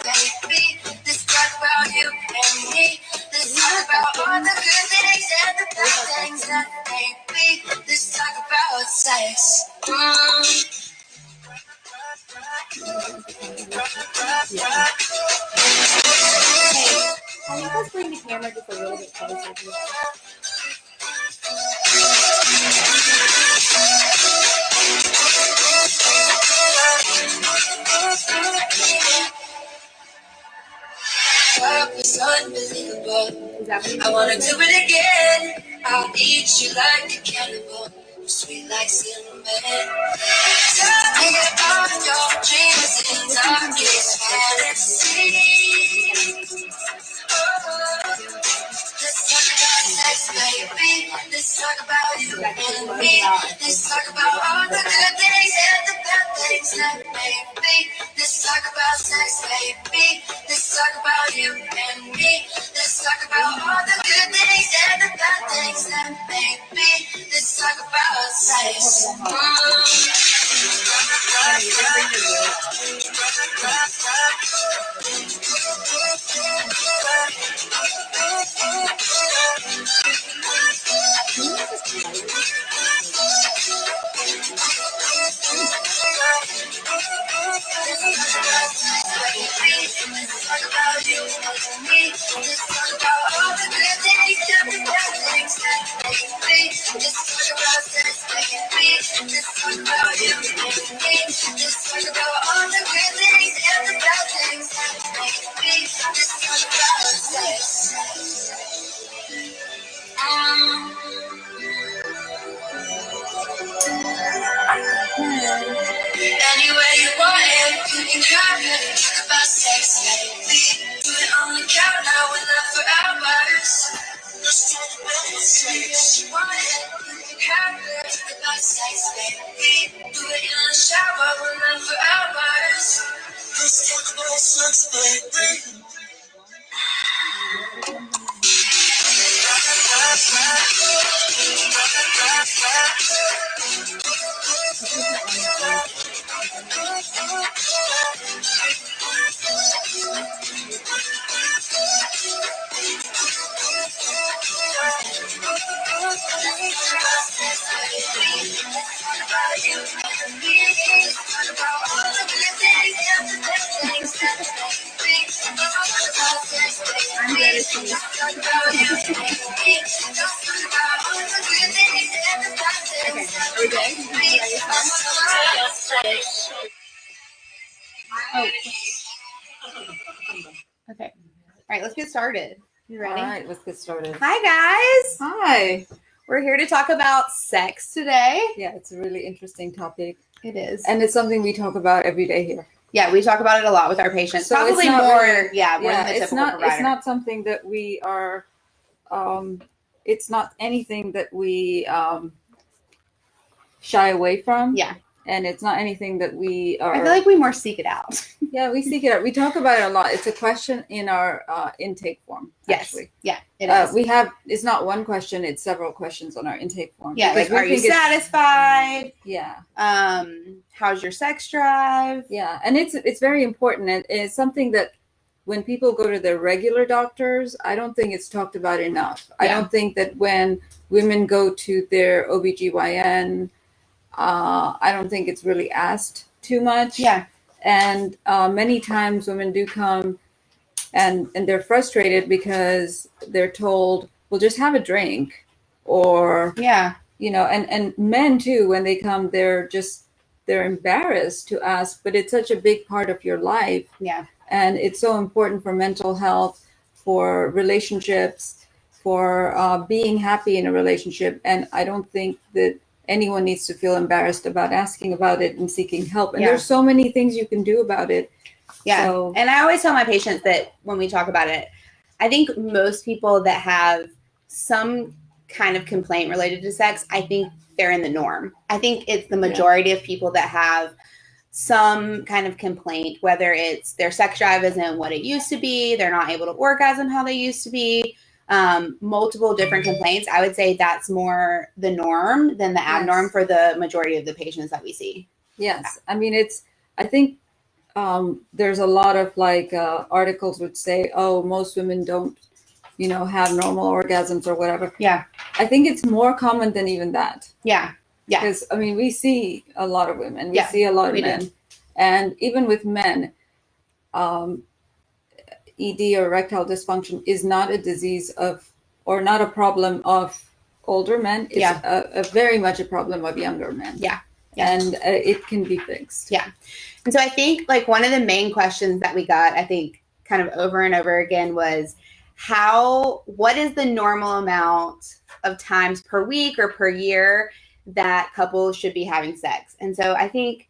baby. Let's talk about you and me. Let's talk about all the good things and the bad things that maybe. Let's talk about sex. Can you guys bring the camera just a little bit closer to it? Love is unbelievable. I wanna do it again. I'll eat you like a cannibal. You're sweet like cinnamon. Tell me about your dreams and darkest fantasies. Oh. Let's talk about sex, baby. Let's talk about you and me. Let's talk about all the good things and the bad things that maybe. Let's talk about sex, baby. Let's talk about you and me. Let's talk about all the good things and the bad things that maybe. Let's talk about sex. Anywhere you want it, you can come here. Talk about sex, baby. Do it on the count now, we're love for hours. Let's talk about sex. You want it, you can have it. Talk about sex, baby. Do it in the shower, we're love for hours. Let's talk about sex, baby. Okay. All right, let's get started. You ready? All right, let's get started. Hi, guys. Hi. We're here to talk about sex today. Yeah, it's a really interesting topic. It is. And it's something we talk about every day here. Yeah, we talk about it a lot with our patients. So Probably more, more than the typical provider. It's not something that we are, it's not anything that we shy away from. Yeah. And it's not anything that we are. I feel like we more seek it out. Yeah, we seek it out. We talk about it a lot. It's a question in our intake form. Yes. Actually. Yeah, it is. We have, it's not one question, it's several questions on our intake form. Yeah, like, are you satisfied? Yeah. How's your sex drive? Yeah, and it's very important. And it's something that when people go to their regular doctors, I don't think it's talked about enough. Yeah. I don't think that when women go to their OBGYN, I don't think it's really asked too much. Yeah. And many times women do come and they're frustrated because they're told, well, just have a drink. Or, you know, and men too, when they come, they're embarrassed to ask, but it's such a big part of your life. Yeah. And it's so important for mental health, for relationships, for being happy in a relationship. And I don't think that anyone needs to feel embarrassed about asking about it and seeking help. And there's so many things you can do about it. Yeah. So, and I always tell my patients that when we talk about it, I think most people that have some kind of complaint related to sex, I think they're in the norm. I think it's the majority of people that have some kind of complaint, whether it's their sex drive isn't what it used to be, they're not able to orgasm how they used to be, multiple different complaints. I would say that's more the norm than the abnorm for the majority of the patients that we see. Yes. I mean, I think there's a lot of like articles would say, oh, most women don't, have normal orgasms or whatever. Yeah. I think it's more common than even that. Yeah. Yeah. Because, I mean, we see a lot of women, we see a lot of men. And even with men, ED or erectile dysfunction is not a disease or not a problem of older men. It's a very much a problem of younger men. Yeah. And it can be fixed. Yeah. And so I think like one of the main questions that we got, I think kind of over and over again was what is the normal amount of times per week or per year that couples should be having sex? And so I think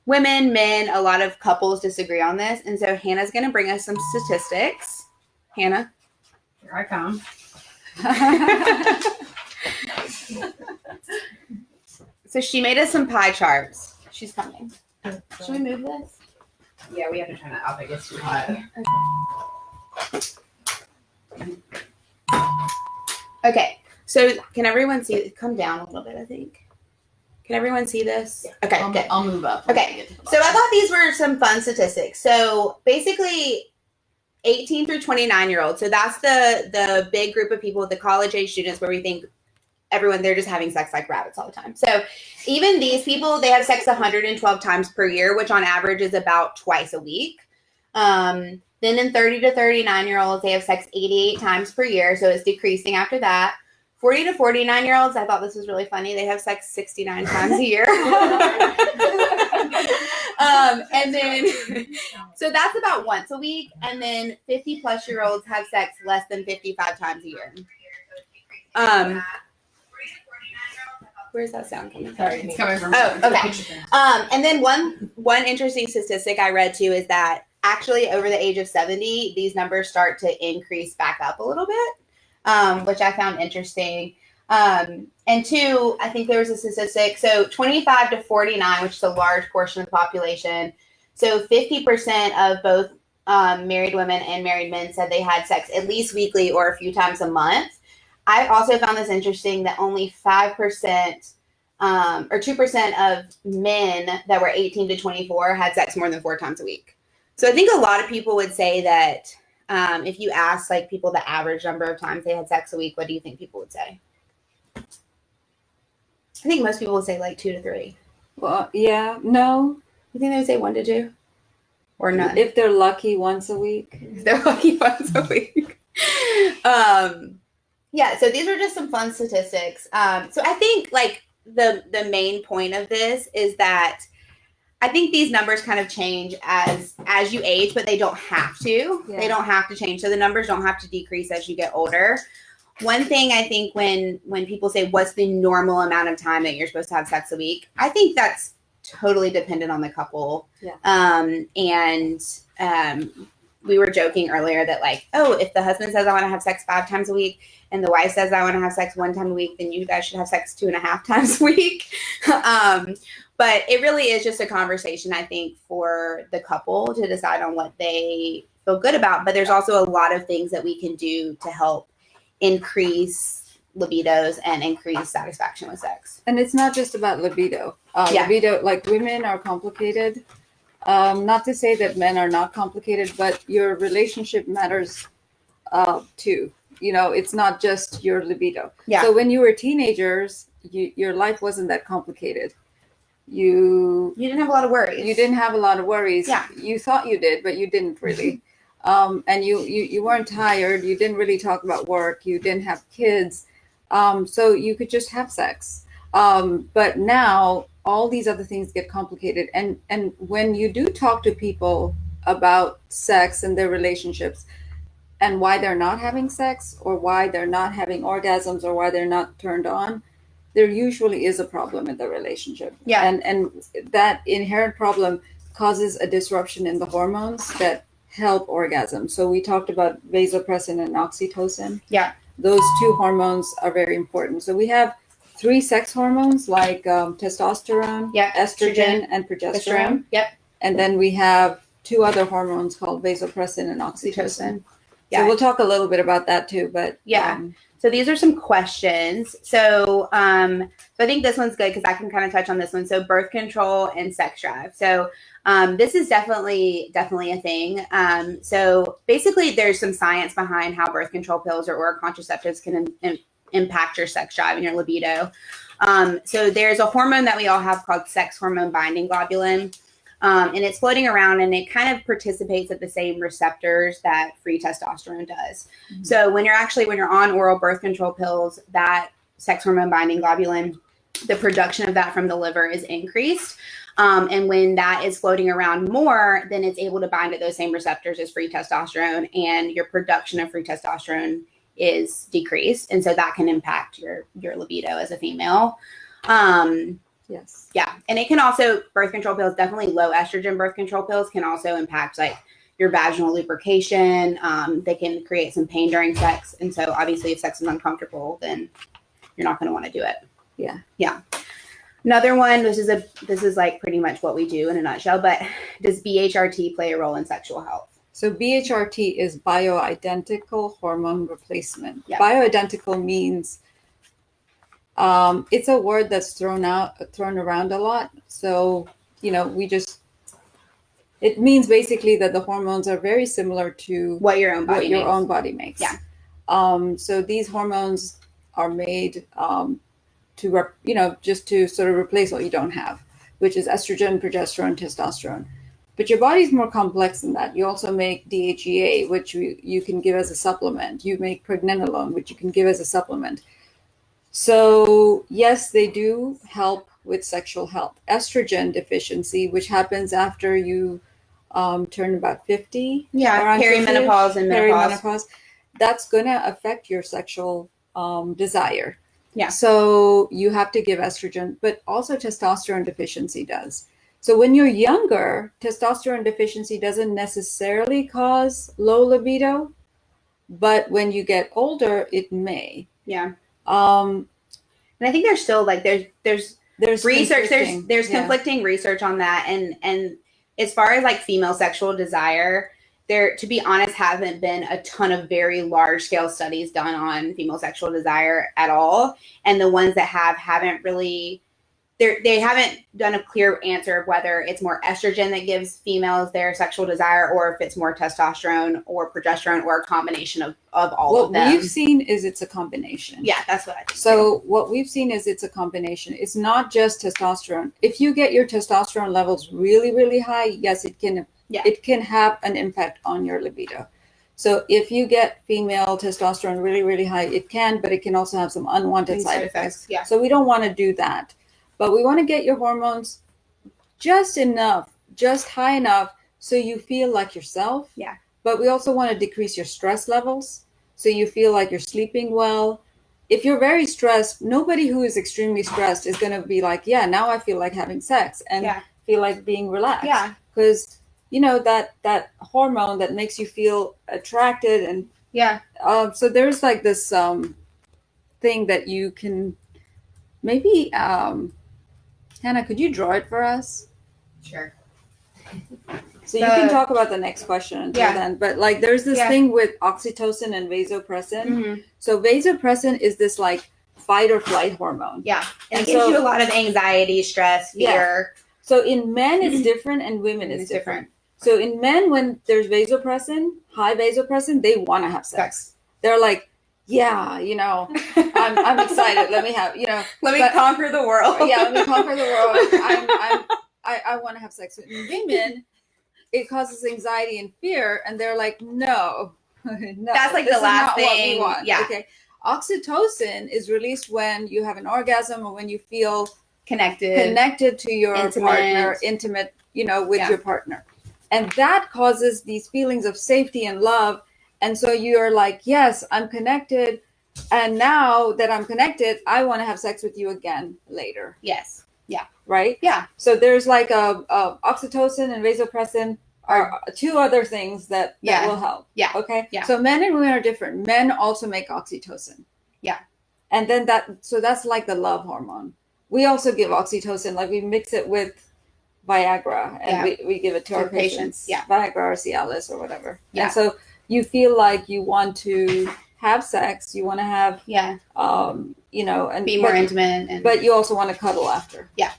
women, men, a lot of couples disagree on this. And so Hannah's going to bring us some statistics. Hannah. Here I come. So she made us some pie charts. She's coming. Should we move this? Yeah, we have to turn it up. It gets too hot. Okay. So can everyone see it? Come down a little bit, I think. Can everyone see this? Yeah. Okay, I'll move up. Okay. So I thought these were some fun statistics. So basically 18 through 29-year-olds. So that's the big group of people, the college age students, where we think they're just having sex like rabbits all the time. So even these people, they have sex 112 times per year, which on average is about twice a week. Then in 30 to 39-year-olds, they have sex 88 times per year. So it's decreasing after that. 40 to 49-year-olds, I thought this was really funny. They have sex 69 times a year. And then, so that's about once a week. And then 50 plus year olds have sex less than 55 times a year. Where's that sound coming from? Sorry, it's coming from. Oh, okay. And then one interesting statistic I read too is that actually over the age of 70, these numbers start to increase back up a little bit, which I found interesting. And two, I think there was a statistic. So 25 to 49, which is a large portion of the population. So 50% of both married women and married men said they had sex at least weekly or a few times a month. I also found this interesting that only 5% or 2% of men that were 18 to 24 had sex more than 4 times a week. So I think a lot of people would say that if you ask like people the average number of times they had sex a week, what do you think people would say? I think most people would say like 2 to 3. Well, yeah, no. You think they would say 1 to 2? Or none? If they're lucky once a week. If they're lucky once a week. Yeah, so these are just some fun statistics. So I think like the main point of this is that I think these numbers kind of change as you age, but they don't have to. Yeah. They don't have to change. So the numbers don't have to decrease as you get older. One thing I think when people say what's the normal amount of time that you're supposed to have sex a week, I think that's totally dependent on the couple. Yeah. We were joking earlier that like, oh, if the husband says I want to have sex 5 times a week and the wife says I want to have sex 1 time a week, then you guys should have sex 2.5 times a week. But it really is just a conversation, I think, for the couple to decide on what they feel good about. But there's also a lot of things that we can do to help increase libidos and increase satisfaction with sex. And it's not just about libido. Libido, like women are complicated. Not to say that men are not complicated, but your relationship matters too. It's not just your libido. Yeah. So when you were teenagers, your life wasn't that complicated. You didn't have a lot of worries. You didn't have a lot of worries. Yeah. You thought you did, but you didn't really. And you weren't tired. You didn't really talk about work. You didn't have kids. So you could just have sex. But now all these other things get complicated. And when you do talk to people about sex and their relationships and why they're not having sex or why they're not having orgasms or why they're not turned on, there usually is a problem in the relationship. Yeah. And that inherent problem causes a disruption in the hormones that help orgasm. So we talked about vasopressin and oxytocin. Yeah. Those 2 hormones are very important. So we have 3 sex hormones like testosterone, estrogen, and progesterone. Yep. And then we have 2 other hormones called vasopressin and oxytocin. Yeah. So we'll talk a little bit about that too. But So these are some questions. So I think this one's good because I can kind of touch on this one. So birth control and sex drive. So this is definitely a thing. So basically, there's some science behind how birth control pills or oral contraceptives can impact your sex drive and your libido. So there's a hormone that we all have called sex hormone binding globulin. And it's floating around and it kind of participates at the same receptors that free testosterone does. Mm-hmm. So when you're on oral birth control pills, that sex hormone binding globulin, the production of that from the liver is increased. And when that is floating around more, then it's able to bind at those same receptors as free testosterone, and your production of free testosterone is decreased. And so that can impact your libido as a female. Yes. Yeah. And it can also, birth control pills, definitely low estrogen birth control pills can also impact like your vaginal lubrication. They can create some pain during sex. And so obviously if sex is uncomfortable, then you're not going to want to do it. Yeah. Yeah. Another one, this is like pretty much what we do in a nutshell, but does BHRT play a role in sexual health? So BHRT is bioidentical hormone replacement. Yeah. Bioidentical means it's a word that's thrown around a lot. So, it means basically that the hormones are very similar to what your own body makes. Yeah. So these hormones are made just to sort of replace what you don't have, which is estrogen, progesterone, testosterone. But your body's more complex than that. You also make DHEA, which you can give as a supplement. You make pregnenolone, which you can give as a supplement. So yes, they do help with sexual health. Estrogen deficiency, which happens after you turn about 50. Yeah, perimenopause and menopause. That's going to affect your sexual desire. Yeah. So you have to give estrogen, but also testosterone deficiency does. So when you're younger, testosterone deficiency doesn't necessarily cause low libido, but when you get older, it may. Yeah. And I think there's still like there's research, there's conflicting research on that, and as far as like female sexual desire, there, to be honest, haven't been a ton of very large scale studies done on female sexual desire at all, and the ones that haven't really. They haven't done a clear answer of whether it's more estrogen that gives females their sexual desire, or if it's more testosterone or progesterone, or a combination of all of them. What we've seen is it's a combination. Yeah, that's what I think. So what we've seen is it's a combination. It's not just testosterone. If you get your testosterone levels really, really high, yes, it can have an impact on your libido. So if you get female testosterone really, really high, it can, but it can also have some unwanted side effects. Yeah. So we don't want to do that. But we want to get your hormones just high enough so you feel like yourself. Yeah. But we also want to decrease your stress levels so you feel like you're sleeping well. If you're very stressed, nobody who is extremely stressed is going to be like, yeah, now I feel like having sex and feel like being relaxed. Yeah. Because, that hormone that makes you feel attracted. And so there's like this thing that you can maybe... Hannah, could you draw it for us? Sure. So you can talk about the next question until then. But like there's this thing with oxytocin and vasopressin. Mm-hmm. So vasopressin is this like fight or flight hormone. Yeah. And it gives you a lot of anxiety, stress, fear. Yeah. So in men it's different and women it's different. So in men, when there's vasopressin, high vasopressin, they want to have sex. They're like, yeah, I'm excited. Let me have, let me conquer the world. Yeah, let me conquer the world. I want to have sex with women. It causes anxiety and fear, and they're like, no. That's like the last thing. What we want. Yeah. Okay. Oxytocin is released when you have an orgasm or when you feel connected to your partner, intimate, with your partner, and that causes these feelings of safety and love. And so you're like, yes, I'm connected. And now that I'm connected, I want to have sex with you again later. Yes. Yeah. Right? Yeah. So there's like oxytocin and vasopressin are two other things that will help. Yeah. Okay. Yeah. So men and women are different. Men also make oxytocin. Yeah. And then that's like the love hormone. We also give oxytocin, like we mix it with Viagra and we give it to our patients. Yeah. Viagra or Cialis or whatever. Yeah. And so you feel like you want to have sex, you want to have, you know, and be more intimate. And, but you also want to cuddle after. Yeah.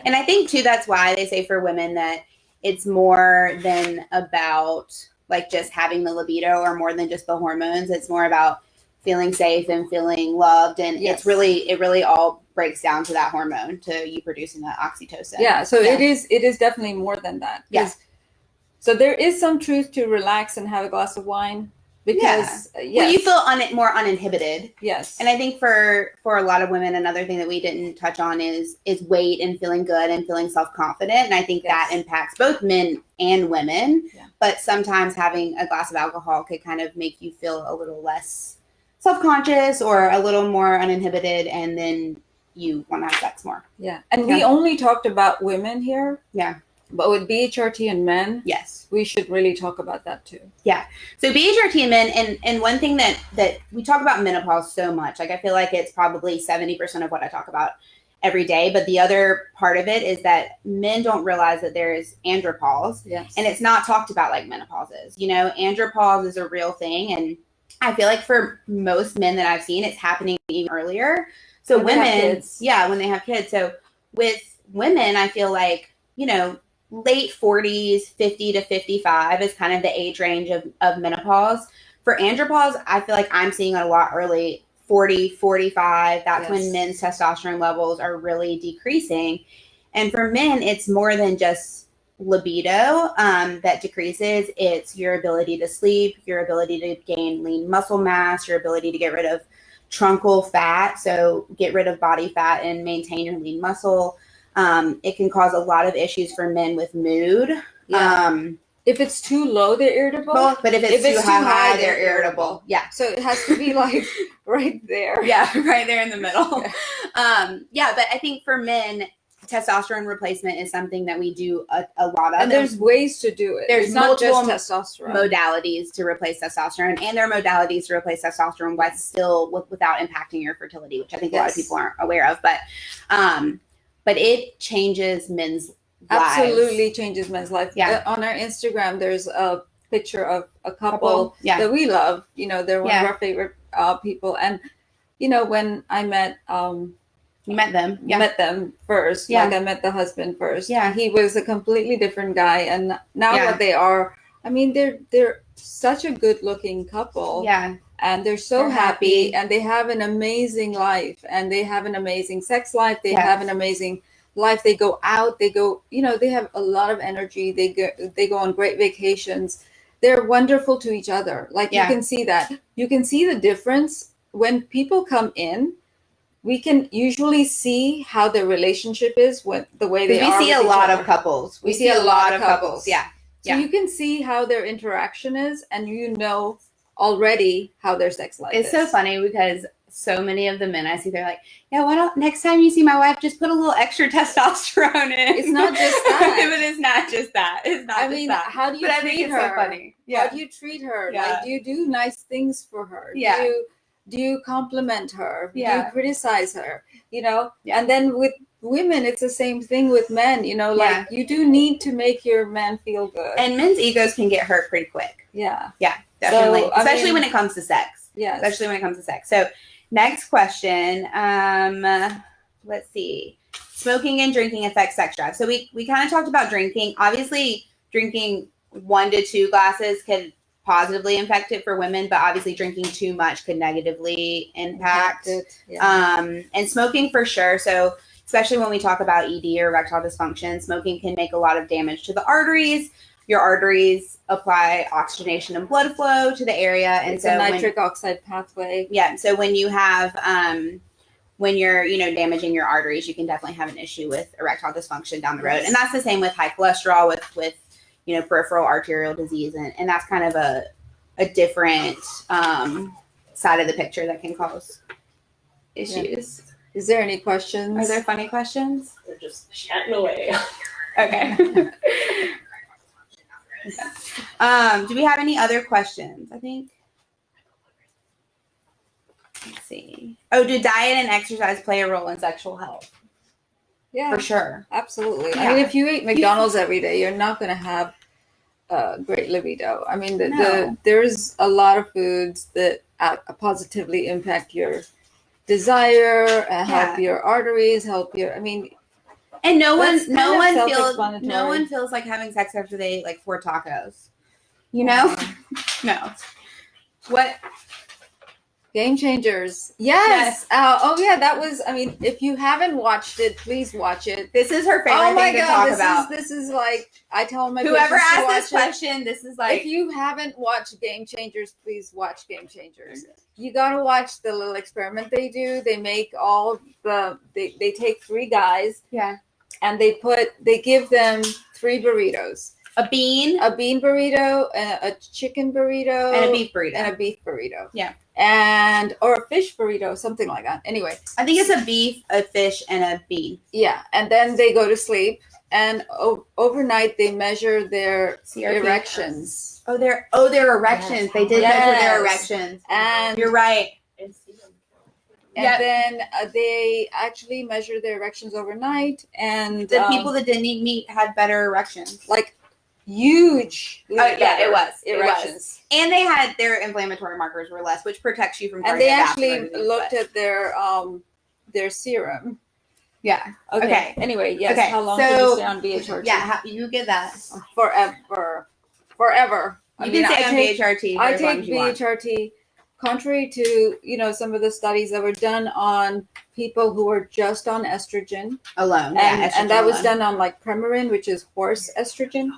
And I think too, that's why they say for women that it's more than about like just having the libido or more than just the hormones. It's more about feeling safe and feeling loved. And it really all breaks down to that hormone, to you producing that oxytocin. Yeah. So it is definitely more than that. Yeah. So there is some truth to relax and have a glass of wine because well, you feel more uninhibited. Yes. And I think for a lot of women, another thing that we didn't touch on is weight and feeling good and feeling self-confident. And I think that impacts both men and women. Yeah. But sometimes having a glass of alcohol could kind of make you feel a little less self-conscious or a little more uninhibited, and then you want to have sex more. Yeah. And we only talked about women here. Yeah. But with BHRT and men, yes, we should really talk about that too. Yeah. So BHRT and men, and one thing that we talk about menopause so much, like I feel like it's probably 70% of what I talk about every day. But the other part of it is that men don't realize that there is andropause. Yes. And it's not talked about like menopause is. You know, andropause is a real thing. And I feel like for most men that I've seen, it's happening even earlier. So when women, when they have kids. So with women, I feel like, you know, late 40s, 50 to 55 is kind of the age range of menopause. For andropause, I feel like I'm seeing it a lot early, 40, 45. That's when men's testosterone levels are really decreasing. And for men, it's more than just libido that decreases. It's your ability to sleep, your ability to gain lean muscle mass, your ability to get rid of truncal fat. So get rid of body fat and maintain your lean muscle. It can cause a lot of issues for men with mood. Yeah. If it's too low, they're irritable. But if it's too high, they're irritable. Yeah. So it has to be like right there. Yeah, right there in the middle. But I think for men, testosterone replacement is something that we do a lot of. And there's ways to do it. There's not multiple just testosterone modalities to replace testosterone, and there are modalities to replace testosterone while still without impacting your fertility, which I think a lot of people aren't aware of. But it changes men's lives. Absolutely changes men's life. Yeah. On our Instagram, there's a picture of a couple that we love. You know, they're one of our favorite people. And, you know, when I met... you met them. Yeah. Met them first. Yeah. Like I met the husband first. Yeah. He was a completely different guy. And now what they are, I mean, they're such a good looking couple. Yeah. And they're so happy, and they have an amazing life, and they have an amazing sex life. They have an amazing life. They go out, they go, you know, they have a lot of energy. They go on great vacations. They're wonderful to each other. Like you can see that. You can see the difference when people come in. We can usually see how their relationship is when the way they are. We see a lot of couples. We see a lot of couples. Yeah. So you can see how their interaction is, and you know already how their sex life is. It's so funny because so many of the men I see, they're like, yeah, why don't next time you see my wife, just put a little extra testosterone in. It's not just that. But it's not just that. It's not I mean, how do you treat her? So funny. Yeah. How do you treat her? Yeah. Like, do you do nice things for her? Yeah. Do you compliment her? Yeah. Do you criticize her? You know? Yeah. And then with women, it's the same thing with men. You know, like you do need to make your man feel good. And men's egos can get hurt pretty quick. Yeah. Yeah, definitely. So, especially when it comes to sex. Yeah. Especially when it comes to sex. So next question. Let's see. Smoking and drinking affects sex drive. So we kind of talked about drinking. Obviously, drinking 1 to 2 glasses could positively impact it for women, but obviously drinking too much could negatively impact it. Yeah. And smoking for sure. So especially when we talk about ED or erectile dysfunction, smoking can make a lot of damage to the arteries. Your arteries apply oxygenation and blood flow to the area. And it's a nitric oxide pathway. Yeah. So when you have, when you're, you know, damaging your arteries, you can definitely have an issue with erectile dysfunction down the road. And that's the same with high cholesterol, with you know, peripheral arterial disease. And that's kind of a different side of the picture that can cause issues. Yeah. Is there any questions? Are there funny questions? They're just chatting away. Okay. Do we have any other questions? I think. Let's see. Oh, do diet and exercise play a role in sexual health? Yeah, for sure. Absolutely. Yeah. I mean, if you eat McDonald's every day, you're not going to have great libido. I mean, No. there's a lot of foods that positively impact your desire, help your arteries, help your. I mean, and no one self-explanatory. feels like having sex after they ate like 4 tacos. You know? No. What? Game Changers. Yes. Oh yeah, that was. I mean, if you haven't watched it, please watch it. This is her favorite thing to talk about. This is like I tell my whoever patients to asked watch this question. This is like if you haven't watched Game Changers, please watch Game Changers. You gotta watch the little experiment they do. They make all the they take 3 guys. Yeah. And they give them 3 burritos. A bean burrito, a chicken burrito, and a beef burrito. Yeah. Or a fish burrito, something like that. Anyway, I think it's a beef, a fish, and a bean. Yeah, and then they go to sleep, and overnight they measure their erections. Their erections. Yes. They did measure their erections, and you're right. And then they actually measure their erections overnight, and the people that didn't eat meat had better erections, like huge. It was erections, and they had their inflammatory markers were less, which protects you from. And they actually looked at their serum. Yeah. Okay. Anyway, yes. Okay. How long did you stay on BHRT? Yeah, you get that forever. You can stay on BHRT. I take BHRT. Contrary to some of the studies that were done on people who were just on estrogen alone, and that was done on like Premarin, which is horse estrogen,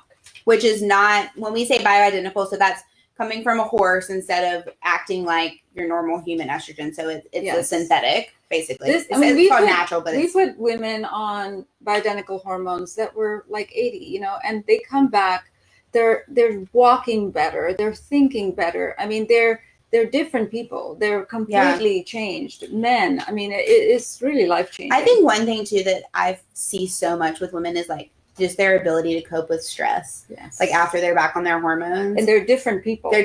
which is not, when we say bioidentical, so that's coming from a horse instead of acting like your normal human estrogen. So it's a synthetic, basically. It's called natural, but we put women on bioidentical hormones that were like 80, and they come back. They're walking better. They're thinking better. I mean, they're different people. They're completely changed men. I mean, it's really life-changing. I think one thing too that I see so much with women is like just their ability to cope with stress. Yes. Like after they're back on their hormones. And they're different people. Like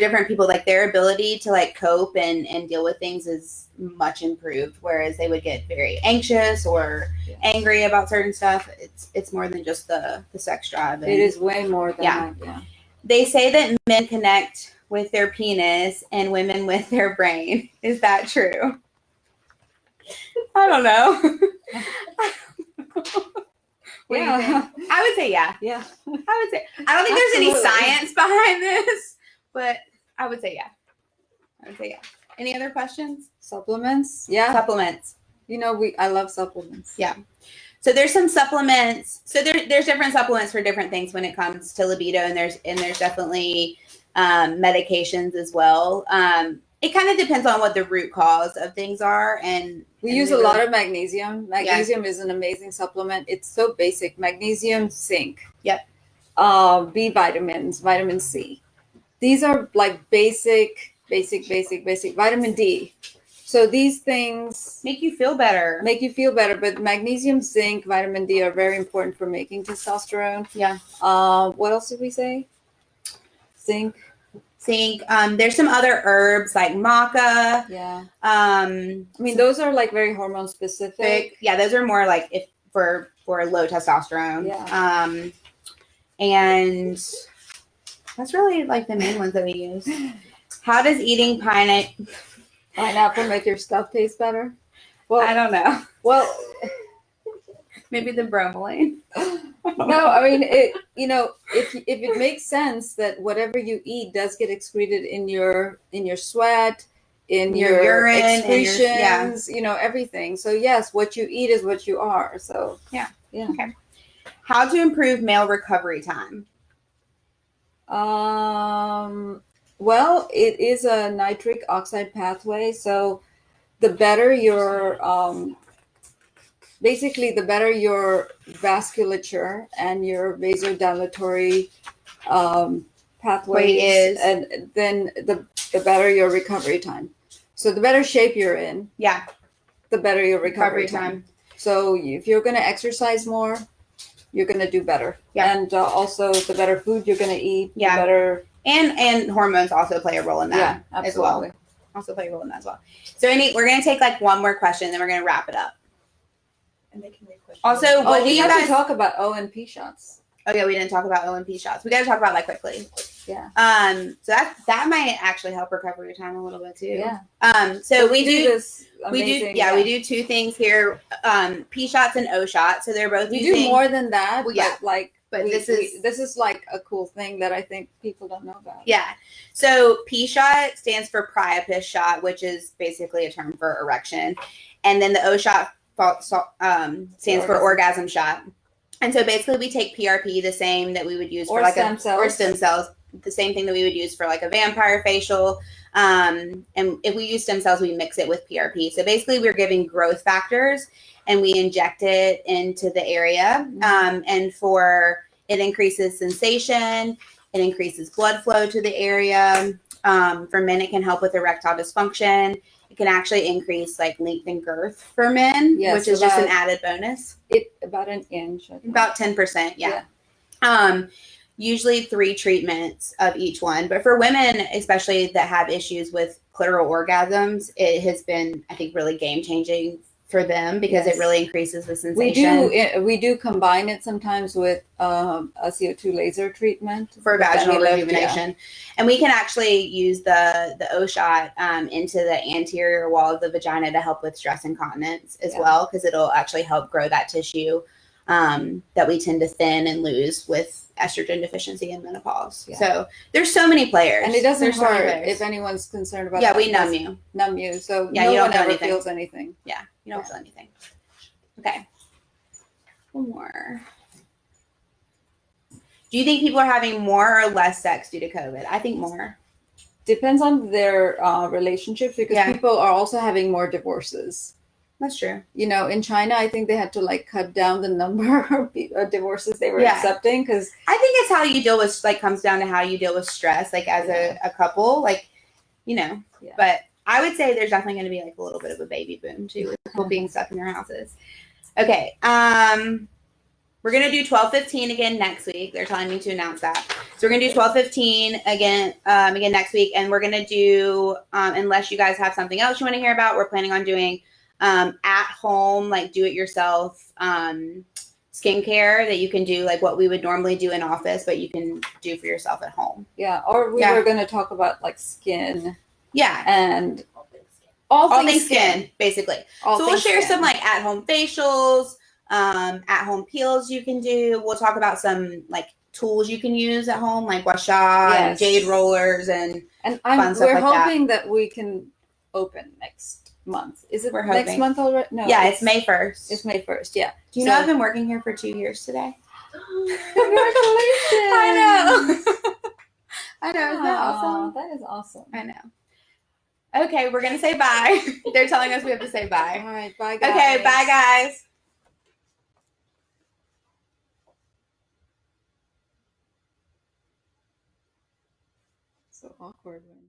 their ability to like cope and deal with things is much improved. Whereas they would get very anxious or angry about certain stuff. It's more than just the sex drive. It is way more than that. Yeah. They say that men connect with their penis and women with their brain. Is that true? I don't know. Yeah. I would say yeah. Yeah. I would say. I don't think there's any science behind this, but I would say yeah. Any other questions? Supplements? Yeah. Supplements. I love supplements. Yeah. So there's some supplements. So there's different supplements for different things when it comes to libido, and there's definitely medications as well. It kind of depends on what the root cause of things are, and we use a lot of magnesium. Magnesium is an amazing supplement. It's so basic. Magnesium, zinc. Yep. B vitamins, vitamin C. These are like basic. Vitamin D. So these things make you feel better. But magnesium, zinc, vitamin D are very important for making testosterone. Yeah. What else did we say? Zinc. There's some other herbs like maca. Yeah. I mean, those are like very hormone specific. Yeah, those are more like if for low testosterone. Yeah. And that's really like the main ones that we use. How does eating pineapple make your stuff taste better? Well, I don't know. Well, maybe the bromelain. No, I mean if it makes sense that whatever you eat does get excreted in your sweat, in your urine, excretions, everything. So yes, what you eat is what you are. So yeah. Okay. How to improve male recovery time? Well, it is a nitric oxide pathway. So the better your the better your vasculature and your vasodilatory pathway is, and then the better your recovery time. So the better shape you're in, the better your recovery time. So if you're going to exercise more, you're going to do better. Yeah. And also the better food you're going to eat, the better. And hormones also play a role in that as well. So we're going to take like one more question, then we're going to wrap it up. And they can make questions. Also, what do we you have guys to talk about O and P shots? Oh yeah, we didn't talk about O&P shots. We got to talk about that quickly. Yeah. So that might actually help recovery time a little bit too. Yeah. So we do this. we Amazing, do we do two things here. P shots and O shots. So they're both. We do more than that. Well, yeah. But this is like a cool thing that I think people don't know about. Yeah. So P shot stands for priapus shot, which is basically a term for erection, and then the O shot stands for orgasm shot. And so basically, we take PRP, the same that we would use for stem cells, the same thing that we would use for like a vampire facial. And if we use stem cells, we mix it with PRP. So basically, we're giving growth factors, and we inject it into the area. And it increases sensation, it increases blood flow to the area. For men, it can help with erectile dysfunction. It can actually increase like length and girth for men, which is just an added bonus. About an inch. About 10%, yeah. Usually 3 treatments of each one. But for women, especially that have issues with clitoral orgasms, it has been, I think, really game-changing for them because it really increases the sensation. We do combine it sometimes with a CO2 laser treatment for vaginal rejuvenation. Yeah. And we can actually use the O shot into the anterior wall of the vagina to help with stress incontinence as well, because it'll actually help grow that tissue that we tend to thin and lose with estrogen deficiency and menopause. Yeah. So there's so many players. And it doesn't hurt if anyone's concerned about that. Yeah, we numb you. So no one ever feels anything. Yeah, you don't feel anything. Okay. One more. Do you think people are having more or less sex due to COVID? I think more. Depends on their relationships, because people are also having more divorces. That's true. You know, in China, I think they had to like cut down the number of divorces they were accepting, because I think it's how you deal with, like, comes down to how you deal with stress, like as a couple, like, you know. Yeah. But I would say there's definitely going to be like a little bit of a baby boom too, with people being stuck in their houses. Okay. We're going to do 12:15 again next week. They're telling me to announce that. So we're going to do 12:15 again next week. And we're going to do, unless you guys have something else you want to hear about, we're planning on doing at home, like do it yourself skincare that you can do, like what we would normally do in office, but you can do for yourself at home. Yeah. Or we were going to talk about like skin. Yeah. And all things skin, basically. So we'll share some like at home facials, at home peels you can do. We'll talk about some like tools you can use at home, like gua sha and jade rollers and we're hoping that we can open next month. Is it next month already? No. Yeah, it's May 1st. It's May 1st, yeah. Do you know I've been working here for 2 years today? Congratulations! I know. I know. Isn't that awesome? That is awesome. I know. Okay, we're going to say bye. They're telling us we have to say bye. All right, bye guys. Okay, bye guys. So awkward when